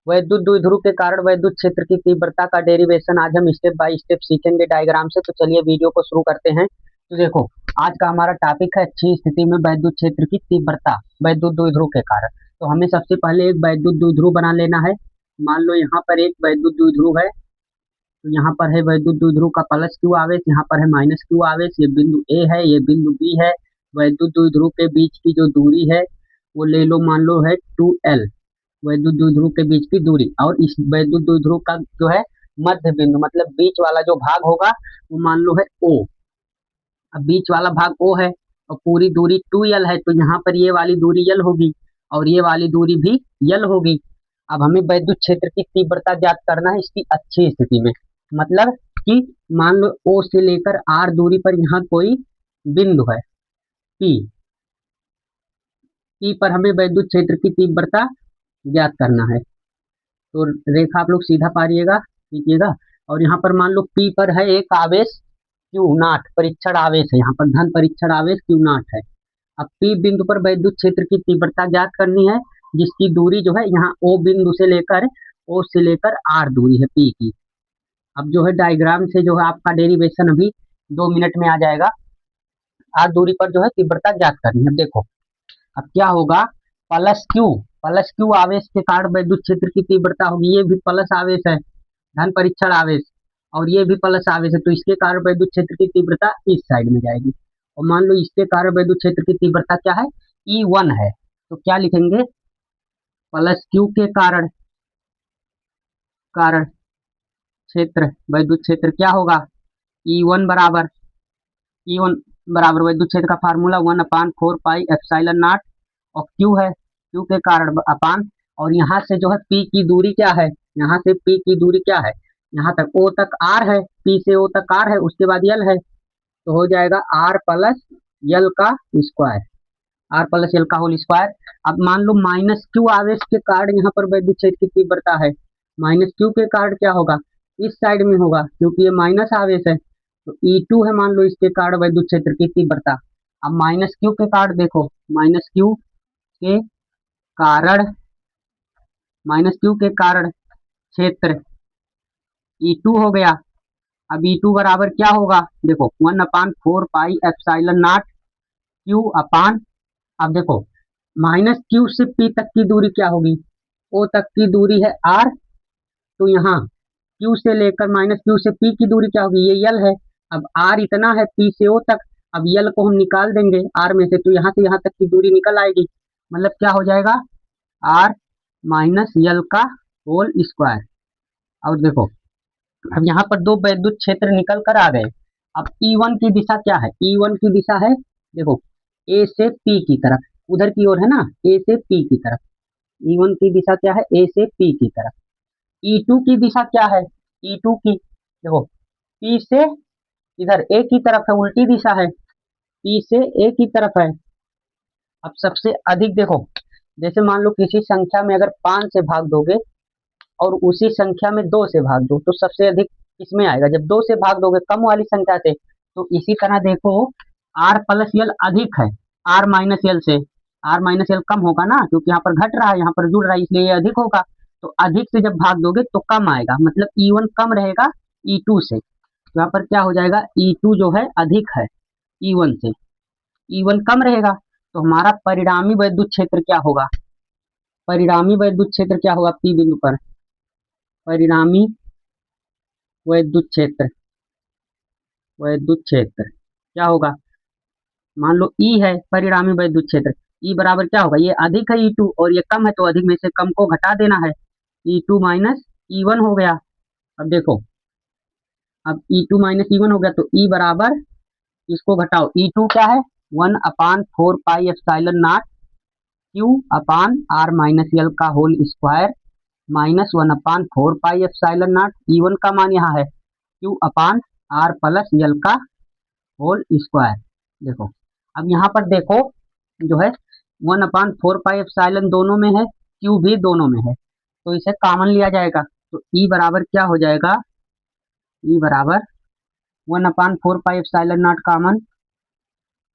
वैद्युत द्विध्रुव के कारण वैद्युत क्षेत्र की तीव्रता का डेरिवेशन आज हम स्टेप बाय स्टेप सीखेंगे डायग्राम से। तो चलिए वीडियो को शुरू करते हैं। तो देखो, आज का हमारा टॉपिक है अच्छी स्थिति में वैद्युत क्षेत्र की तीव्रता वैद्युत द्विध्रुव के कारण। तो हमें सबसे पहले एक वैद्युत द्विध्रुव बना लेना है। मान लो यहाँ पर एक वैद्युत द्विध्रुव है, तो यहाँ पर है वैद्युत द्विध्रुव का प्लस क्यू आवेश, यहाँ पर है माइनस क्यू आवेश। ये बिंदु ए है, ये बिंदु बी है। वैद्युत द्विध्रुव के बीच की जो दूरी है वो ले लो, मान लो है 2L, वैद्युत द्विध्रुव के बीच की दूरी। और इस वैद्युत द्विध्रुव का जो है मध्य बिंदु मतलब बीच वाला जो भाग होगा वो मान लो है O। अब बीच वाला भाग O है और पूरी दूरी 2L है, तो यहाँ पर ये वाली दूरी L होगी और ये वाली दूरी भी L होगी। अब हमें वैद्युत क्षेत्र की तीव्रता ज्ञात करना है इसकी अच्छी स्थिति में। मतलब कि मान लो O से लेकर R दूरी पर यहाँ कोई बिंदु है P पर हमें वैद्युत क्षेत्र की तीव्रता ज्ञात करना है। तो रेखा आप लोग सीधा पारिएगा, कीजिएगा। और यहाँ पर मान लो P पर है एक आवेश Q0, परीक्षण आवेश है, यहाँ पर धन परीक्षण आवेश Q0 है। अब P बिंदु पर वैद्युत क्षेत्र की तीव्रता ज्ञात करनी है, जिसकी दूरी जो है यहाँ O बिंदु से लेकर R दूरी है P की। अब जो है डायग्राम से जो है आपका डेरिवेशन अभी 2 मिनट में आ जाएगा। R दूरी पर जो है तीव्रता ज्ञात करनी है। देखो अब क्या होगा, प्लस क्यू आवेश के कारण वैद्युत क्षेत्र की तीव्रता होगी। ये भी प्लस आवेश है, धन परीक्षण आवेश, और ये भी प्लस आवेश है, तो इसके कारण वैद्युत क्षेत्र की तीव्रता इस साइड में जाएगी। और मान लो इसके कारण वैद्युत क्षेत्र की तीव्रता क्या है, E1 है। तो क्या लिखेंगे, प्लस क्यू के कारण क्षेत्र वैद्युत क्षेत्र क्या होगा, E1 बराबर वैद्युत क्षेत्र का फार्मूला 1/4 पाई एप्सिलॉन नॉट, और क्यू है, क्यू के कारण अपान। और यहाँ से जो है P की दूरी क्या है, यहाँ से P की दूरी क्या है, यहाँ तक O तक R है, P से O तक R है, उसके बाद L है। तो हो जाएगा R प्लस L का स्क्वायर, R प्लस L का होल स्क्वायर। अब मान लो माइनस क्यू आवेश के कारण यहाँ पर वैद्युत क्षेत्र की तीव्रता है। माइनस क्यू के कारण क्या होगा, इस साइड में होगा, क्योंकि ये माइनस आवेश है। तो E2 है मान लो इसके कारण वैद्युत क्षेत्र की तीव्रता। अब माइनस क्यू के कारण देखो, के कारण माइनस क्यू के कारण क्षेत्र E2 हो गया। अब E2 बराबर क्या होगा, देखो 1/4 पाई एप्सिलॉन नॉट क्यू अपान। अब देखो माइनस क्यू से P तक की दूरी क्या होगी, O तक की दूरी है R, तो यहाँ Q से लेकर माइनस क्यू से P की दूरी क्या होगी, ये L है। अब R इतना है P से O तक, अब L को हम निकाल देंगे R में से, तो यहाँ से यहाँ तक की दूरी निकल आएगी। मतलब क्या हो जाएगा, R माइनस L का होल स्क्वायर। और देखो अब यहाँ पर दो वैद्युत क्षेत्र निकल कर आ गए। अब E1 की दिशा क्या है, E1 की दिशा है देखो A से P की तरफ, उधर की ओर है ना, A से P की तरफ। E1 की दिशा क्या है, A से P की तरफ। E2 की दिशा क्या है, E2 की देखो P से इधर A की तरफ है, उल्टी दिशा है, P से A की तरफ है। अब सबसे अधिक देखो, जैसे मान लो किसी संख्या में अगर 5 से भाग दोगे और उसी संख्या में 2 से भाग दो, तो सबसे अधिक किसमें आएगा, जब 2 से भाग दोगे कम वाली संख्या से। तो इसी तरह देखो R प्लस L अधिक है R माइनस L से, R माइनस L कम होगा ना, क्योंकि यहाँ पर घट रहा है, यहाँ पर जुड़ रहा है, इसलिए ये अधिक होगा। तो अधिक से जब भाग दोगे तो कम आएगा, मतलब E1 कम रहेगा E2 से। तो यहाँ पर क्या हो जाएगा, E2 जो है अधिक है E1 से, E1 कम रहेगा। तो हमारा परिणामी वैद्युत क्षेत्र क्या होगा, परिणामी वैद्युत क्षेत्र क्या होगा P बिंदु पर, परिणामी वैद्युत क्षेत्र क्या होगा, मान लो E है परिणामी वैद्युत क्षेत्र, E बराबर क्या होगा, ये अधिक है E2 और ये कम है, तो अधिक में से कम को घटा देना है, E2 माइनस E1 हो गया। अब देखो अब E2 माइनस E1 हो गया, तो E बराबर इसको घटाओ, E2 क्या है 1/4 pi epsilon not Q upon R minus L का whole square minus 1/4 pi epsilon not. E1 का मान यहाँ है Q upon R plus L का होल स्क्वायर। देखो अब यहाँ पर देखो जो है 1/4 पाई एप्सिलॉन दोनों में है, Q भी दोनों में है, तो इसे कॉमन लिया जाएगा। तो E बराबर क्या हो जाएगा, E बराबर 1/4 pi epsilon not common,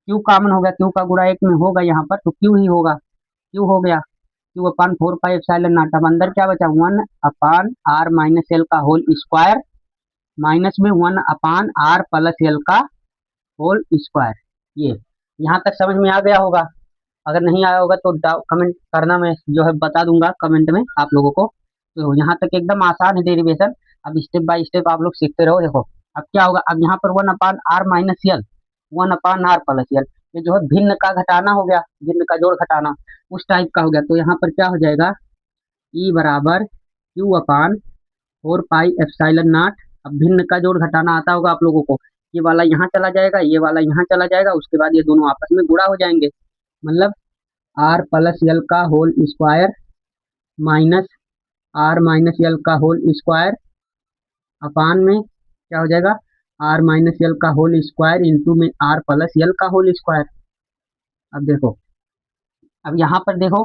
Q common होगा, Q का गुणा 1 में होगा यहाँ पर, तो Q ही होगा, Q हो गया, Q upon 4 pi epsilon not. अब अंदर क्या बचा, 1 अपान आर माइनस एल का होल स्क्वायर माइनस में 1 अपान आर प्लस एल का होल स्क्वायर। ये यहाँ तक समझ में आ गया होगा। अगर नहीं आया होगा तो कमेंट करना, मैं जो है बता दूंगा कमेंट में आप लोगों को। तो यहाँ तक एकदम आसान है डेरिवेशन। अब स्टेप बाय स्टेप आप लोग सीखते रहो। देखो अब क्या होगा, अब यहाँ पर 1 upon R minus L 1 upon R plus L, ये जो है भिन्न का घटाना हो गया, भिन्न का जोड़ घटाना उस टाइप का हो गया। तो यहाँ पर क्या हो जाएगा, ई बराबर Q upon 4 pi epsilon not. अब भिन्न का जोड़ घटाना आता होगा आप लोगों को। ये वाला यहाँ चला जाएगा, ये वाला यहाँ चला जाएगा, उसके बाद ये दोनों आपस में गुणा हो जाएंगे। मतलब आर प्लस एल का whole square minus R minus L का होल स्क्वायर अपान में क्या हो जाएगा, आर माइनस एल का होल स्क्वायर इंटू में आर प्लस एल का होल स्क्वायर। अब देखो, अब यहाँ पर देखो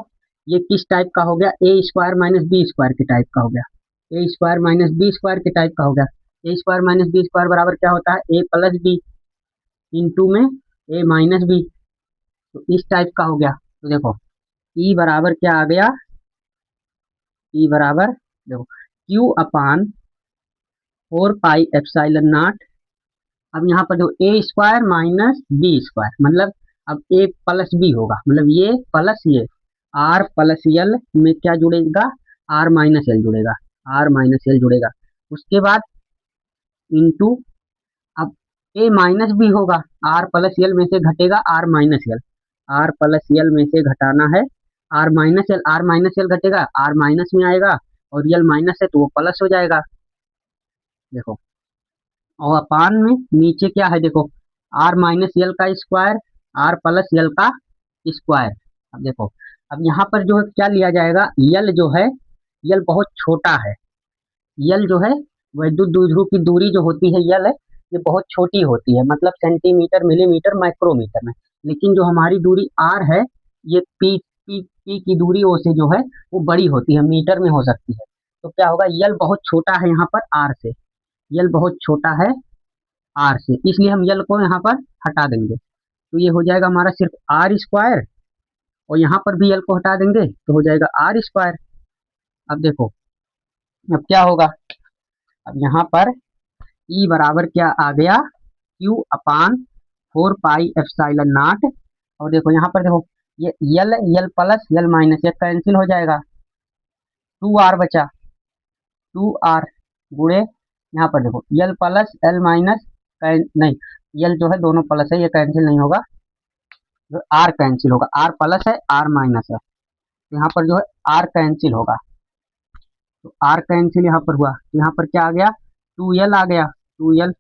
ये किस टाइप का हो गया, ए स्क्वायर माइनस बी स्क्वायर के टाइप का हो गया, ए स्क्वायर माइनस बी स्क्वायर के टाइप का हो गया। ए स्क्वायर माइनस बी स्क्वायर बराबर क्या होता है, ए प्लस बी इंटू में ए माइनस बी। तो इस टाइप का हो गया। तो देखो ई बराबर क्या आ गया, ई बराबर देखो Q upon 4 pi epsilon not. अब यहाँ पर जो ए स्क्वायर माइनस बी स्क्वायर, मतलब अब ए प्लस बी होगा, मतलब ये प्लस ये आर प्लस एल में क्या जुड़ेगा, आर माइनस एल जुड़ेगा, आर माइनस एल जुड़ेगा। उसके बाद इंटू, अब ए माइनस बी होगा, आर प्लस एल में से घटेगा R minus L, R plus L में से घटाना है R minus L, R minus L घटेगा आर माइनस में आएगा और एल माइनस है तो वो प्लस हो जाएगा। देखो और अपान में नीचे क्या है, देखो आर माइनस एल का स्क्वायर आर प्लस एल का स्क्वायर। अब देखो अब यहाँ पर जो है क्या लिया जाएगा, यल जो है, यल बहुत छोटा है, यल जो है वैद्युत द्विध्रुव की दूरी जो होती है यल है, ये बहुत छोटी होती है, मतलब सेंटीमीटर मिलीमीटर माइक्रोमीटर में। लेकिन जो हमारी दूरी आर है, ये पी की दूरी ओ से जो है वो बड़ी होती है, मीटर में हो सकती है। तो क्या होगा, यल बहुत छोटा है यहाँ पर आर से, यल बहुत छोटा है आर से, इसलिए हम यल को यहाँ पर हटा देंगे। तो ये हो जाएगा हमारा सिर्फ आर स्क्वायर, और यहाँ पर भी यल को हटा देंगे तो हो जाएगा आर स्क्वायर। अब देखो अब क्या होगा, अब यहाँ पर ई बराबर क्या आ गया, Q upon 4 pi epsilon not. और देखो यहाँ पर देखो ये यल यल प्लस यल माइनस ये कैंसिल हो जाएगा, 2 आर बचा, 2 आर गुणे यहाँ पर देखो यल प्लस एल माइनस, नहीं यल जो है दोनों प्लस है, ये कैंसिल नहीं होगा, जो आर कैंसिल होगा, आर प्लस है आर माइनस है, तो यहाँ पर जो है आर कैंसिल होगा। तो आर कैंसिल यहाँ पर हुआ, तो यहाँ पर क्या आ गया, 2l आ गया, 2l,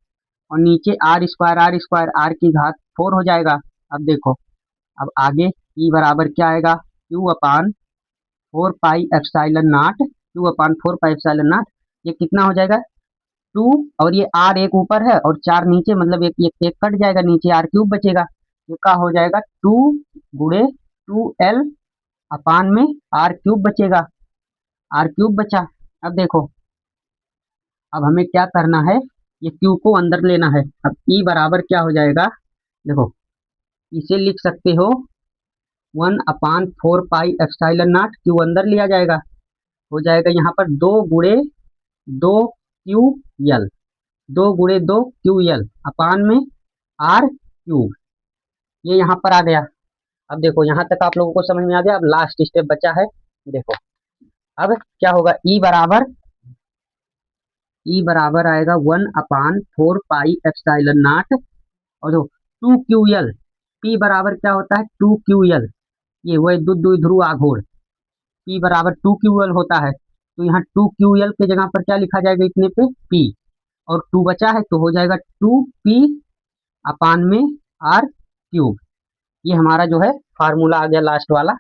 और नीचे आर स्क्वायर आर की घात 4 हो जाएगा। अब देखो अब आगे ई बराबर क्या आएगा, Q upon 4 pi epsilon not, Q upon 4 pi epsilon not, ये कितना हो जाएगा 2, और ये आर एक ऊपर है और 4 नीचे, मतलब एक कट जाएगा, नीचे आर क्यूब बचेगा, ये क्या हो जाएगा 2 गुणे 2l अपान में आर क्यूब बचेगा, आर क्यूब बचा। अब देखो अब हमें क्या करना है, ये क्यू को अंदर लेना है। अब ई बराबर क्या हो जाएगा, देखो इसे लिख सकते हो 1 अपान 4 पाई एप्सिलॉन नॉट, क्यू अंदर लिया जाएगा, हो जाएगा यहाँ पर 2 गुणे 2 क्यू यल, 2 गुणे 2 क्यू यल अपान में आर क्यूब, ये यहाँ पर आ गया। अब देखो यहाँ तक आप लोगों को समझ में आ गया। अब लास्ट स्टेप बचा है, देखो अब क्या होगा, ई बराबर आएगा 1 अपान 4 पाई एप्सिलॉन नॉट, और जो 2 क्यू एल, पी बराबर क्या होता है 2 क्यू एल, ये वैद्युत द्विध्रुव आघूर्ण, पी बराबर 2 क्यू एल होता है। तो यहाँ 2 क्यू एल की जगह पर क्या लिखा जाएगा, इतने पे पी, और 2 बचा है तो हो जाएगा 2 पी अपान में आर क्यूब। ये हमारा जो है फार्मूला आ गया लास्ट वाला,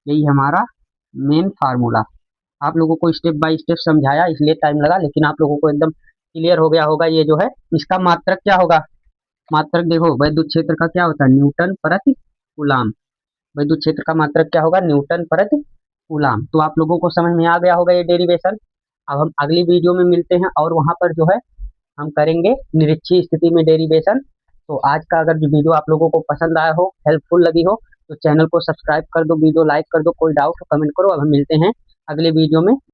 यही हमारा मेन फार्मूला। आप लोगों को स्टेप बाय स्टेप समझाया इसलिए टाइम लगा, लेकिन आप लोगों को एकदम क्लियर हो गया होगा। ये जो है इसका मात्रक क्या होगा, मात्रक देखो वैद्युत क्षेत्र का क्या होता है, न्यूटन प्रति कूलाम, वैद्युत क्षेत्र का मात्रक क्या होगा, न्यूटन प्रति कूलाम। तो आप लोगों को समझ में आ गया होगा ये डेरिवेशन। अब हम अगली वीडियो में मिलते हैं और वहां पर जो है हम करेंगे निरक्षीय स्थिति में डेरिवेशन। तो आज का अगर जो वीडियो आप लोगों को पसंद आया हो, हेल्पफुल लगी हो, तो चैनल को सब्सक्राइब कर दो, वीडियो लाइक कर दो, कोई डाउट हो कमेंट करो। अब हम मिलते हैं अगले वीडियो में।